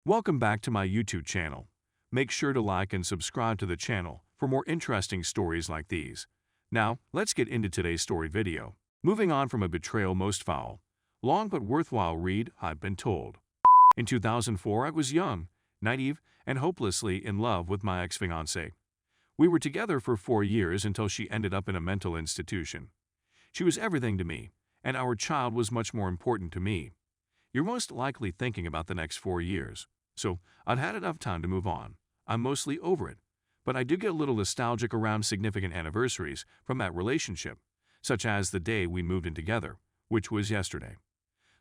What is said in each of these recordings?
Welcome back to my YouTube channel. Make sure to like and subscribe to the channel for more interesting stories like these. Now, let's get into today's story video. Moving on from a betrayal most foul, long but worthwhile read, I've been told. In 2004, I was young, naive, and hopelessly in love with my ex-fiancée. We were together for 4 years until she ended up in a mental institution. She was everything to me, and our child was much more important to me. You're most likely thinking about the next 4 years. So, I'd had enough time to move on. I'm mostly over it. But I do get a little nostalgic around significant anniversaries from that relationship, such as the day we moved in together, which was yesterday.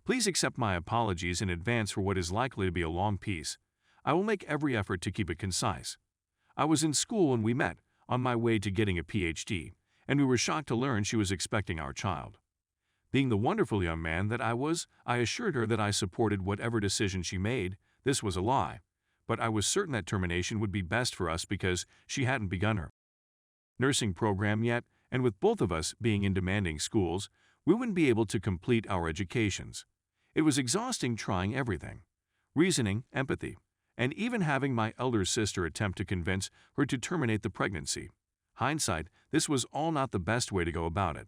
Please accept my apologies in advance for what is likely to be a long piece. I will make every effort to keep it concise. I was in school when we met, on my way to getting a PhD, and we were shocked to learn she was expecting our child. Being the wonderful young man that I was, I assured her that I supported whatever decision she made. This was a lie, but I was certain that termination would be best for us because she hadn't begun her nursing program yet, and with both of us being in demanding schools, we wouldn't be able to complete our educations. It was exhausting trying everything: reasoning, empathy, and even having my elder sister attempt to convince her to terminate the pregnancy. Hindsight, this was all not the best way to go about it.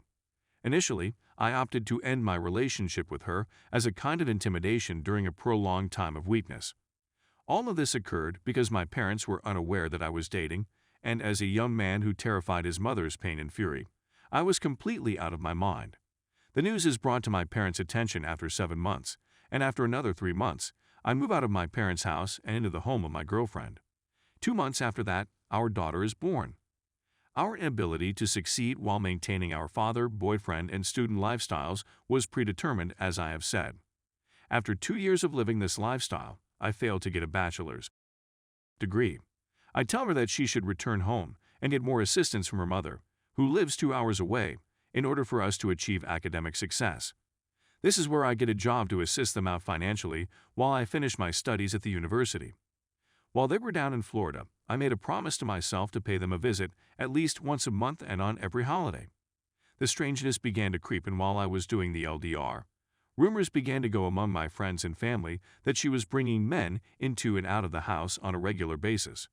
Initially, I opted to end my relationship with her as a kind of intimidation during a prolonged time of weakness. All of this occurred because my parents were unaware that I was dating, and as a young man who terrified his mother's pain and fury, I was completely out of my mind. The news is brought to my parents' attention after 7 months, and after another 3 months, I move out of my parents' house and into the home of my girlfriend. 2 months after that, our daughter is born. Our inability to succeed while maintaining our father, boyfriend, and student lifestyles was predetermined, as I have said. After 2 years of living this lifestyle, I failed to get a bachelor's degree. I tell her that she should return home and get more assistance from her mother, who lives 2 hours away, in order for us to achieve academic success. This is where I get a job to assist them out financially while I finish my studies at the university. While they were down in Florida, I made a promise to myself to pay them a visit at least once a month and on every holiday. The strangeness began to creep in while I was doing the LDR. Rumors began to go among my friends and family that she was bringing men into and out of the house on a regular basis.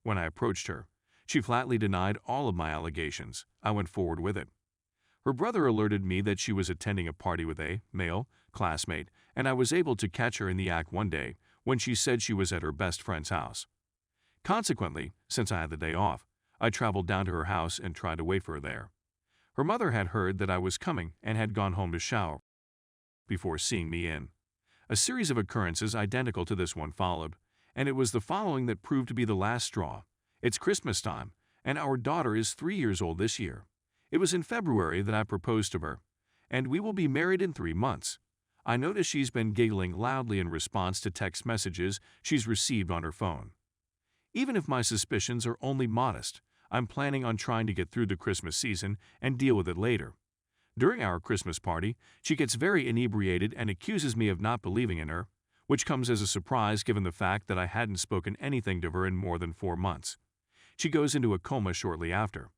When I approached her, she flatly denied all of my allegations. I went forward with it. Her brother alerted me that she was attending a party with a male classmate, and I was able to catch her in the act one day when she said she was at her best friend's house. Consequently, since I had the day off, I traveled down to her house and tried to wait for her there. Her mother had heard that I was coming and had gone home to shower before seeing me in. A series of occurrences identical to this one followed, and it was the following that proved to be the last straw. It's Christmas time, and our daughter is 3 years old this year. It was in February that I proposed to her, and we will be married in 3 months. I notice she's been giggling loudly in response to text messages she's received on her phone. Even if my suspicions are only modest, I'm planning on trying to get through the Christmas season and deal with it later. During our Christmas party, she gets very inebriated and accuses me of not believing in her, which comes as a surprise given the fact that I hadn't spoken anything to her in more than 4 months. She goes into a coma shortly after.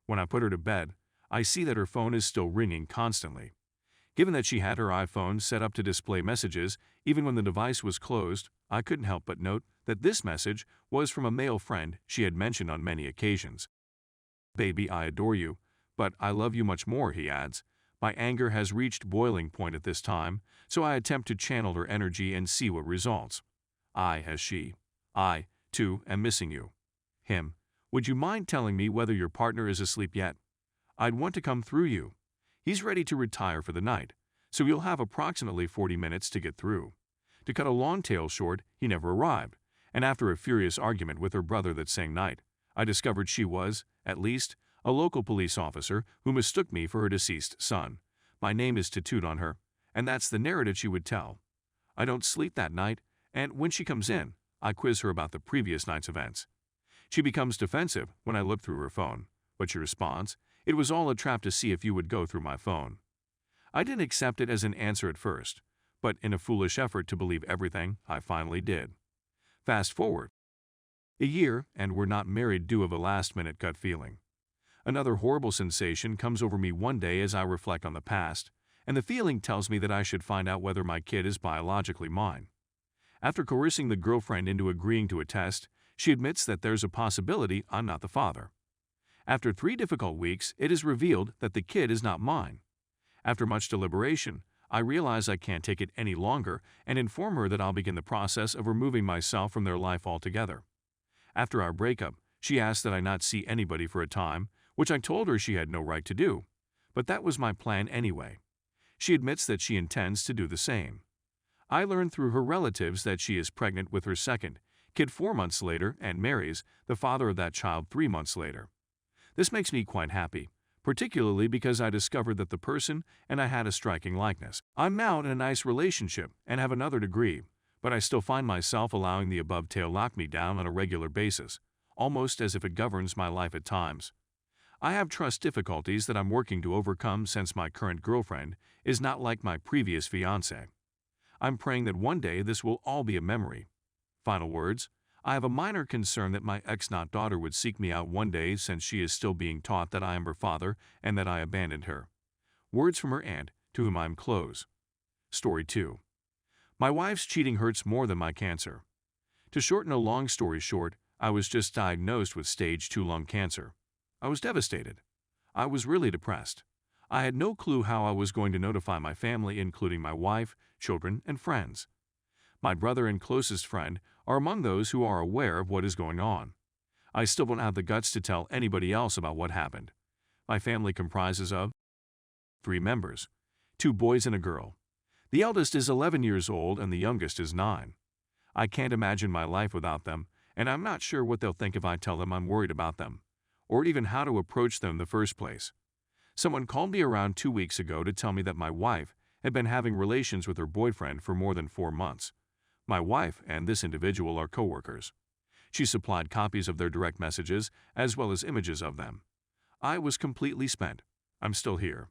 When I put her to bed, I see that her phone is still ringing constantly. Given that she had her iPhone set up to display messages even when the device was closed, I couldn't help but note that this message was from a male friend she had mentioned on many occasions. "Baby, I adore you, but I love you much more," he adds. My anger has reached boiling point at this time, so I attempt to channel her energy and see what results. I, as she. I, too, am missing you. Him. Would you mind telling me whether your partner is asleep yet? I'd want to come through you. He's ready to retire for the night, so you'll have approximately 40 minutes to get through. To cut a long tale short, he never arrived, and after a furious argument with her brother that same night, I discovered she was, at least, a local police officer who mistook me for her deceased son. My name is tattooed on her, and that's the narrative she would tell. I don't sleep that night, and when she comes in, I quiz her about the previous night's events. She becomes defensive when I look through her phone, but she responds, "It was all a trap to see if you would go through my phone." I didn't accept it as an answer at first, but in a foolish effort to believe everything, I finally did. Fast forward a year, and we're not married due to a last-minute gut feeling. Another horrible sensation comes over me one day as I reflect on the past, and the feeling tells me that I should find out whether my kid is biologically mine. After coercing the girlfriend into agreeing to a test, she admits that there's a possibility I'm not the father. After 3 difficult weeks, it is revealed that the kid is not mine. After much deliberation, I realize I can't take it any longer and inform her that I'll begin the process of removing myself from their life altogether. After our breakup, she asked that I not see anybody for a time, which I told her she had no right to do. But that was my plan anyway. She admits that she intends to do the same. I learned through her relatives that she is pregnant with her second kid 4 months later and marries the father of that child 3 months later. This makes me quite happy, particularly because I discovered that the person and I had a striking likeness. I'm now in a nice relationship and have another degree, but I still find myself allowing the above tale knock me down on a regular basis, almost as if it governs my life at times. I have trust difficulties that I'm working to overcome since my current girlfriend is not like my previous fiancé. I'm praying that one day this will all be a memory. Final words. I have a minor concern that my ex-not daughter would seek me out one day since she is still being taught that I am her father and that I abandoned her. Words from her aunt, to whom I am close. Story 2. My wife's cheating hurts more than my cancer. To shorten a long story short, I was just diagnosed with stage 2 lung cancer. I was devastated. I was really depressed. I had no clue how I was going to notify my family, including my wife, children, and friends. My brother and closest friend are among those who are aware of what is going on. I still don't have the guts to tell anybody else about what happened. My family comprises of 3 members, 2 boys and a girl. The eldest is 11 years old and the youngest is 9. I can't imagine my life without them, and I'm not sure what they'll think if I tell them I'm worried about them, or even how to approach them in the first place. Someone called me around 2 weeks ago to tell me that my wife had been having relations with her boyfriend for more than 4 months. My wife and this individual are co-workers. She supplied copies of their direct messages as well as images of them. I was completely spent. I'm still here.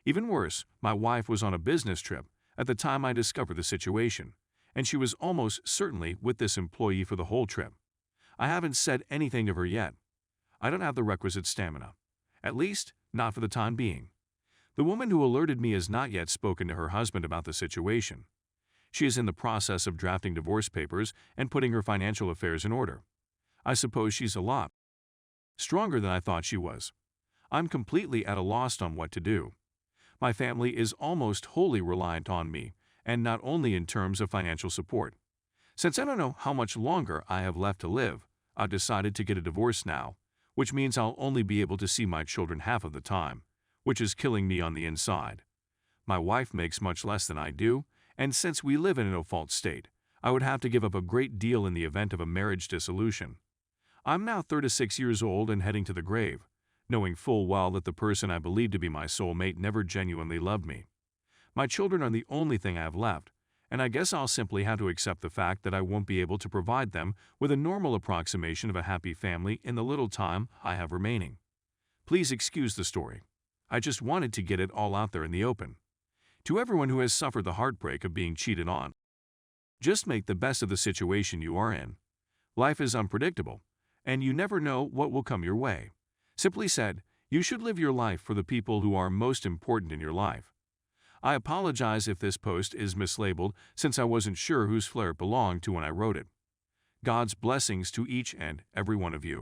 Even worse, my wife was on a business trip at the time I discovered the situation, and she was almost certainly with this employee for the whole trip. I haven't said anything of her yet. I don't have the requisite stamina. At least, not for the time being. The woman who alerted me has not yet spoken to her husband about the situation. She is in the process of drafting divorce papers and putting her financial affairs in order. I suppose she's a lot stronger than I thought she was. I'm completely at a loss on what to do. My family is almost wholly reliant on me, and not only in terms of financial support. Since I don't know how much longer I have left to live, I've decided to get a divorce now, which means I'll only be able to see my children half of the time, which is killing me on the inside. My wife makes much less than I do, and since we live in a no-fault state, I would have to give up a great deal in the event of a marriage dissolution. I'm now 36 years old and heading to the grave, knowing full well that the person I believed to be my soulmate never genuinely loved me. My children are the only thing I have left, and I guess I'll simply have to accept the fact that I won't be able to provide them with a normal approximation of a happy family in the little time I have remaining. Please excuse the story. I just wanted to get it all out there in the open. To everyone who has suffered the heartbreak of being cheated on, just make the best of the situation you are in. Life is unpredictable, and you never know what will come your way. Simply said, you should live your life for the people who are most important in your life. I apologize if this post is mislabeled since I wasn't sure whose flair it belonged to when I wrote it. God's blessings to each and every one of you.